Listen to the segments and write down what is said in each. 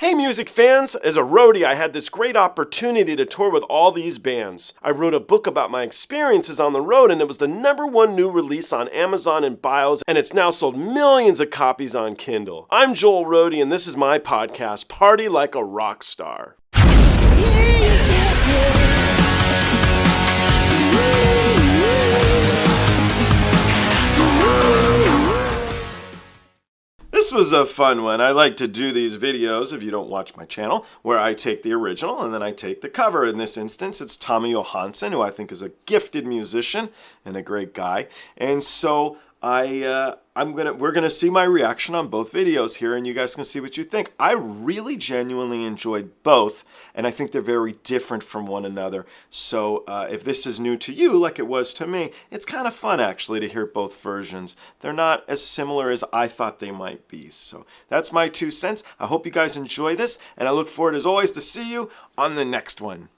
Hey music fans! As a roadie, I had this great opportunity to tour with all these bands. I wrote a book about my experiences on the road, and it was the #1 new release on Amazon and Bios, and it's now sold millions of copies on Kindle. I'm Joel Roadie, and this is my podcast, Party Like a Rock Star. This was a fun one. I like to do these videos, if you don't watch my channel, where I take the original and then I take the cover. In this instance, it's Tommy Johansson, who I think is a gifted musician and a great guy. And so we're gonna see my reaction on both videos here, and you guys can see what you think. I really genuinely enjoyed both, and I think they're very different from one another. So if this is new to you, like it was to me, it's kind of fun actually to hear both versions. They're not as similar as I thought they might be. So that's my 2 cents. I hope you guys enjoy this, and I look forward as always to see you on the next one.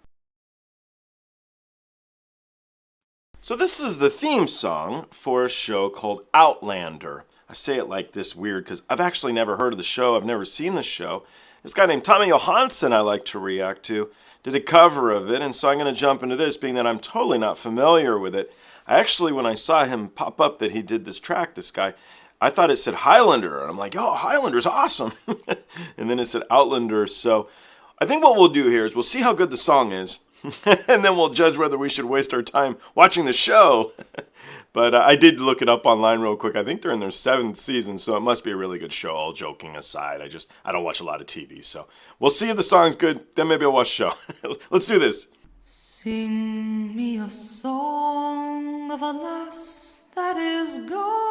So this is the theme song for a show called Outlander. I say it like this weird because I've actually never heard of the show. I've never seen the show. This guy named Tommy Johansson I like to react to did a cover of it, and so I'm going to jump into this, being that I'm totally not familiar with it. I actually, when I saw him pop up that he did this track, this guy, I thought it said Highlander, and I'm like, oh, Highlander's awesome. And then it said Outlander. So I think what we'll do here is we'll see how good the song is, and then we'll judge whether we should waste our time watching the show. But I did look it up online real quick. I think they're in their 7th season, so it must be a really good show, all joking aside. I don't watch a lot of TV, so we'll see if the song's good, then maybe I'll watch the show. Let's do this. Sing me a song of a lass that is gone.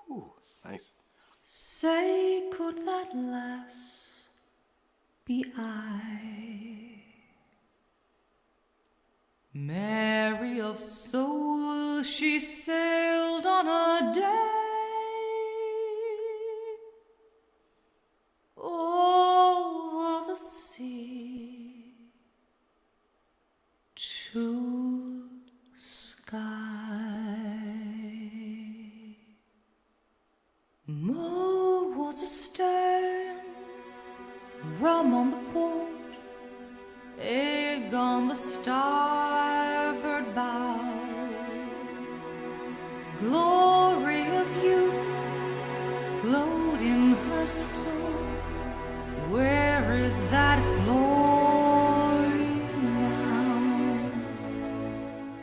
Ooh, nice. Say, could that lass be I, Mary of soul, she sailed on a day over the sea to Skye. Mull was astern, rum on the port, egg on the starboard bow. Glory of youth glowed in her soul. Where is that glory now?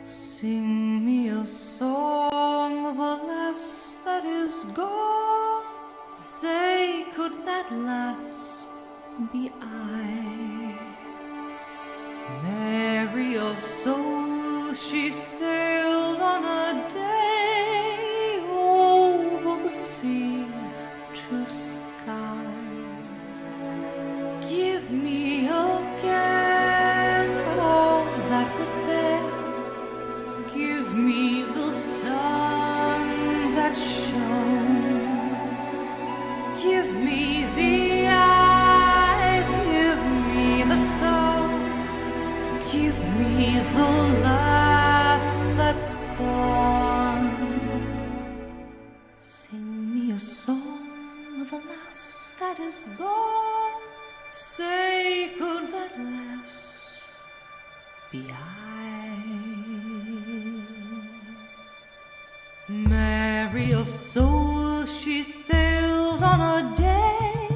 Sing me a song of a lass that is gone. Say, could that lass be I, Mary of soul, she sailed on a day over the sea to Skye. Give me again all that was there. Give me the sun that shone. Give me the eyes, give me the soul, give me the lass that's gone. Sing me a song of a lass that is gone. Say, could that lass be I, Mary of soul, she sailed on a day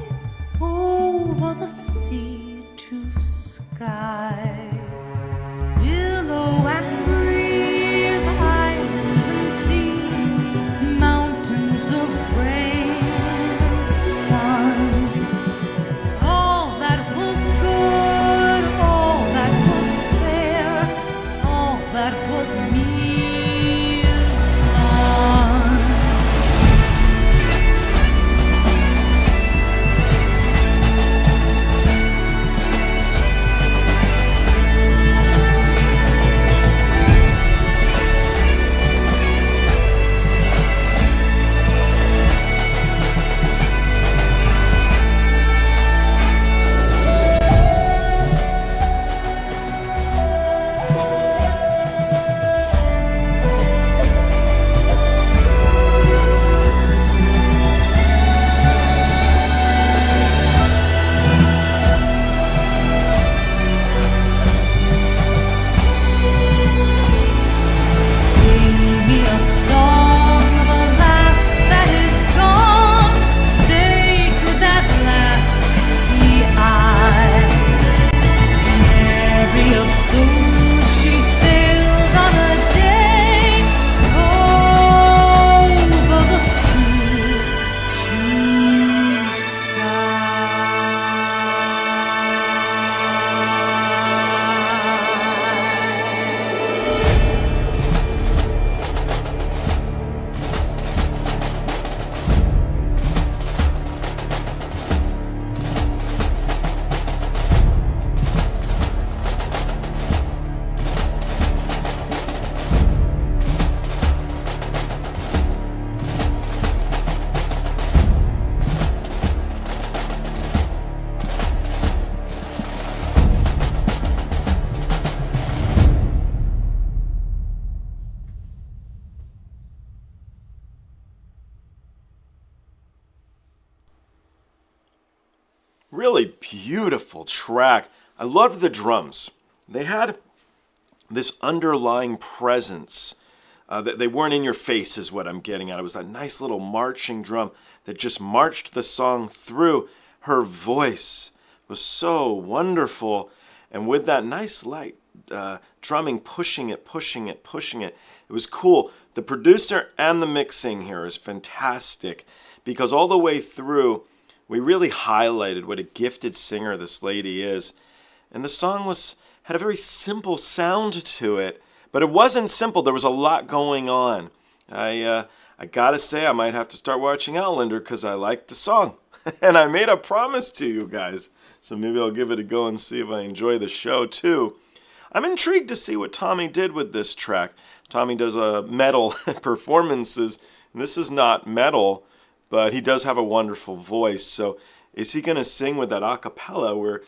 over the sea to Skye. Billow and breeze, islands and seas, mountains of rain and sun. All that was good, all that was fair, all that was me is gone. Really beautiful track. I loved the drums. They had this underlying presence. They weren't in your face is what I'm getting at. It was that nice little marching drum that just marched the song through. Her voice was so wonderful. And with that nice light drumming, pushing it. It was cool. The producer and the mixing here is fantastic because all the way through, we really highlighted what a gifted singer this lady is. And the song had a very simple sound to it, but it wasn't simple. There was a lot going on. I gotta say, I might have to start watching Outlander because I liked the song. And I made a promise to you guys. So maybe I'll give it a go and see if I enjoy the show too. I'm intrigued to see what Tommy did with this track. Tommy does metal performances. And this is not metal, but he does have a wonderful voice. So is he going to sing with that a cappella where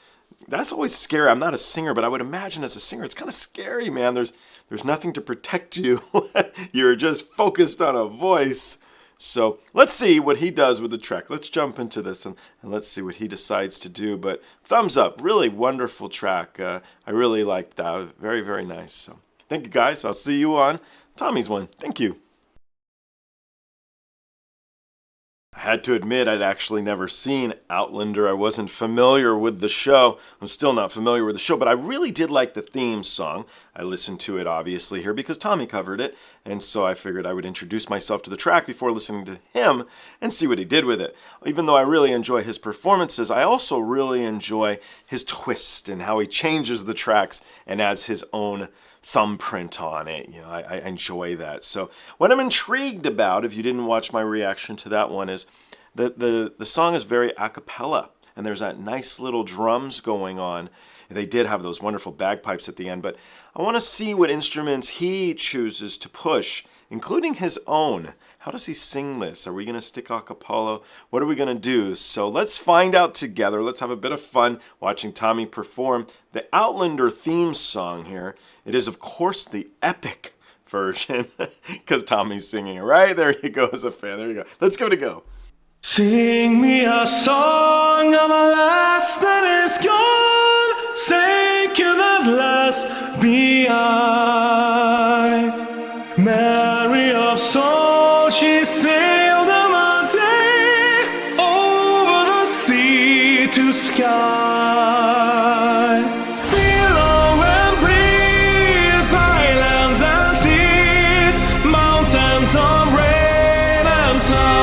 that's always scary? I'm not a singer, but I would imagine as a singer, it's kind of scary, man. There's nothing to protect you. You're just focused on a voice. So let's see what he does with the track. Let's jump into this and let's see what he decides to do. But thumbs up, really wonderful track. I really liked that. Very, very nice. So thank you guys. I'll see you on Tommy's one. Thank you. I had to admit I'd actually never seen Outlander. I wasn't familiar with the show. I'm still not familiar with the show, but I really did like the theme song. I listened to it obviously here because Tommy covered it, and so I figured I would introduce myself to the track before listening to him and see what he did with it. Even though I really enjoy his performances, I also really enjoy his twist and how he changes the tracks and adds his own thumbprint on it. You know, I enjoy that. So what I'm intrigued about, if you didn't watch my reaction to that one, is that the song is very a cappella, and there's that nice little drums going on. They did have those wonderful bagpipes at the end, but I want to see what instruments he chooses to push, including his own. How does he sing this? Are we going to stick a cappella? What are we going to do? So let's find out together. Let's have a bit of fun watching Tommy perform the Outlander theme song here. It is, of course, the epic version because Tommy's singing it. Right? There you go as a fan. There you go. Let's give it a go. Sing me a song of a lass that is gone. Say, can that lass be I? Mary of soul, she sailed on a day over the sea to Skye. Below and breeze, islands and seas, mountains of rain and sun.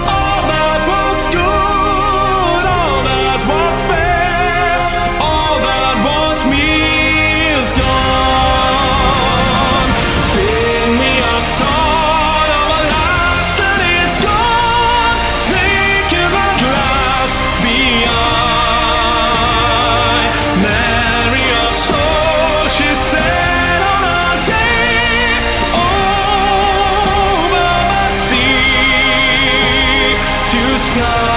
All that was good, all that was fair, all that was me is gone. Sing me a song of a lass that is gone. Sing can that lass be I? Mary of soul, she said on a day over the sea to Skye.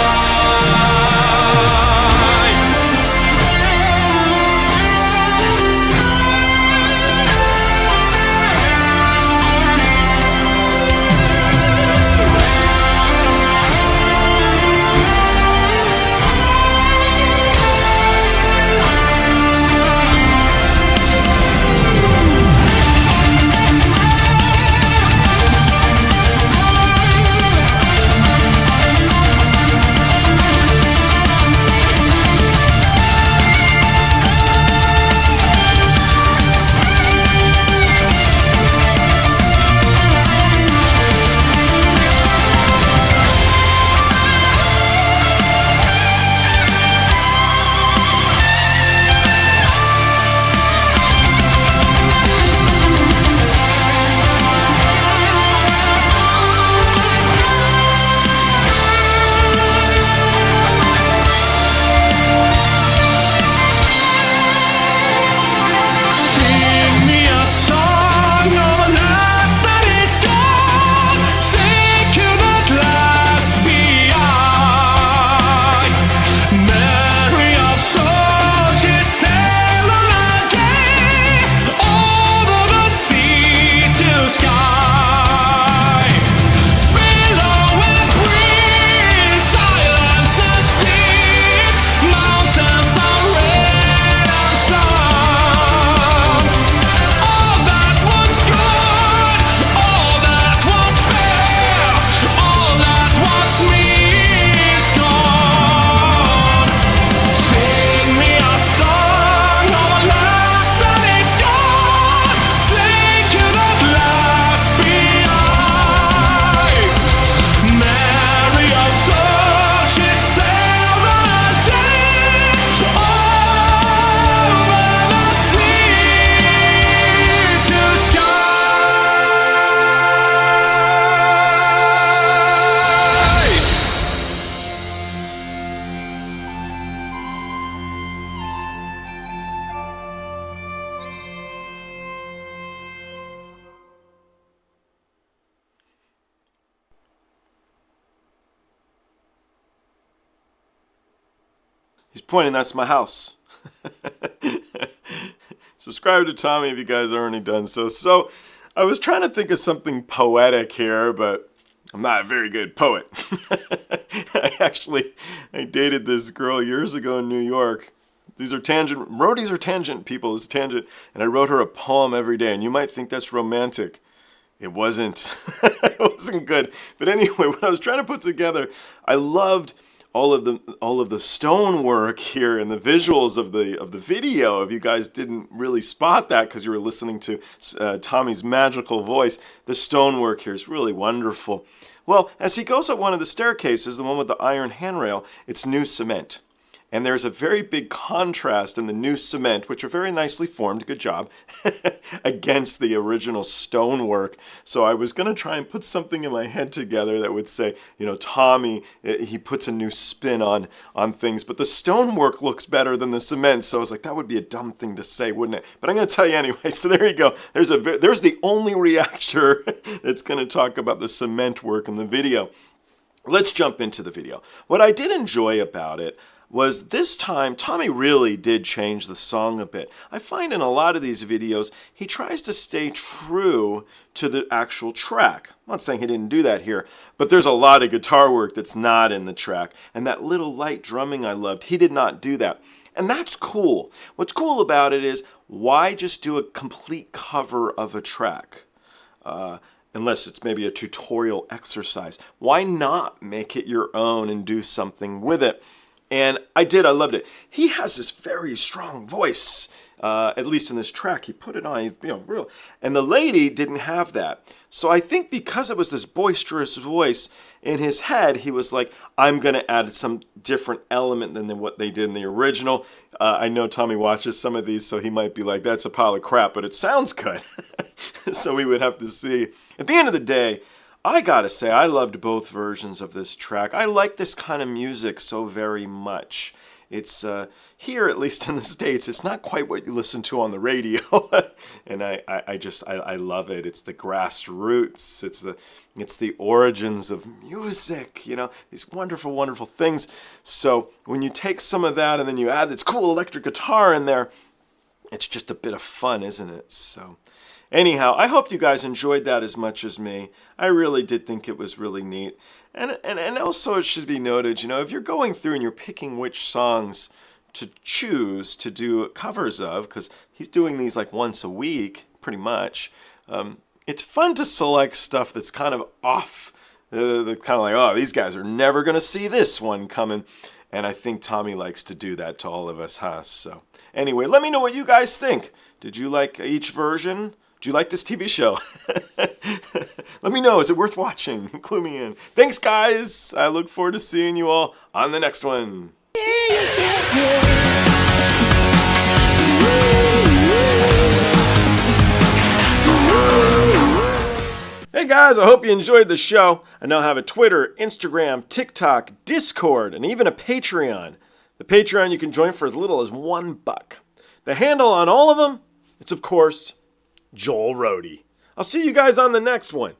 He's pointing, that's my house. Subscribe to Tommy if you guys already done so. So, I was trying to think of something poetic here, but I'm not a very good poet. I dated this girl years ago in New York. Roadies are tangent people, it's tangent. And I wrote her a poem every day, and you might think that's romantic. It wasn't. It wasn't good. But anyway, what I was trying to put together, I loved all of the stonework here and the visuals of the video. If you guys didn't really spot that because you were listening to Tommy's magical voice, the stonework here is really wonderful. Well, as he goes up one of the staircases, the one with the iron handrail, it's new cement. And there's a very big contrast in the new cement, which are very nicely formed, good job, against the original stonework. So I was going to try and put something in my head together that would say, Tommy, he puts a new spin on things. But the stonework looks better than the cement. So I was like, that would be a dumb thing to say, wouldn't it? But I'm going to tell you anyway. So there you go. There's the only reactor that's going to talk about the cement work in the video. Let's jump into the video. What I did enjoy about it was this time, Tommy really did change the song a bit. I find in a lot of these videos, he tries to stay true to the actual track. I'm not saying he didn't do that here, but there's a lot of guitar work that's not in the track. And that little light drumming I loved, he did not do that. And that's cool. What's cool about it is, why just do a complete cover of a track? Unless it's maybe a tutorial exercise. Why not make it your own and do something with it? And I loved it. He has this very strong voice, at least in this track. He put it on, real. And the lady didn't have that. So I think because it was this boisterous voice, in his head, he was like, I'm going to add some different element than what they did in the original. I know Tommy watches some of these, so he might be like, that's a pile of crap, but it sounds good. So we would have to see. At the end of the day, I gotta say, I loved both versions of this track. I like this kind of music so very much. It's, here, at least in the States, it's not quite what you listen to on the radio. And I love it. It's the grassroots. It's the origins of music, these wonderful, wonderful things. So when you take some of that and then you add this cool electric guitar in there, it's just a bit of fun, isn't it? So anyhow, I hope you guys enjoyed that as much as me. I really did think it was really neat. And also it should be noted, if you're going through and you're picking which songs to choose to do covers of, because he's doing these like once a week, pretty much, it's fun to select stuff that's kind of off. They're kind of like, oh, these guys are never going to see this one coming. And I think Tommy likes to do that to all of us, huh? So anyway, let me know what you guys think. Did you like each version? Do you like this TV show? Let me know. Is it worth watching? Clue me in. Thanks, guys. I look forward to seeing you all on the next one. Hey guys, I hope you enjoyed the show. I now have a Twitter, Instagram, TikTok, Discord, and even a Patreon. The Patreon you can join for as little as $1. The handle on all of them, it's of course Joel Roadie. I'll see you guys on the next one.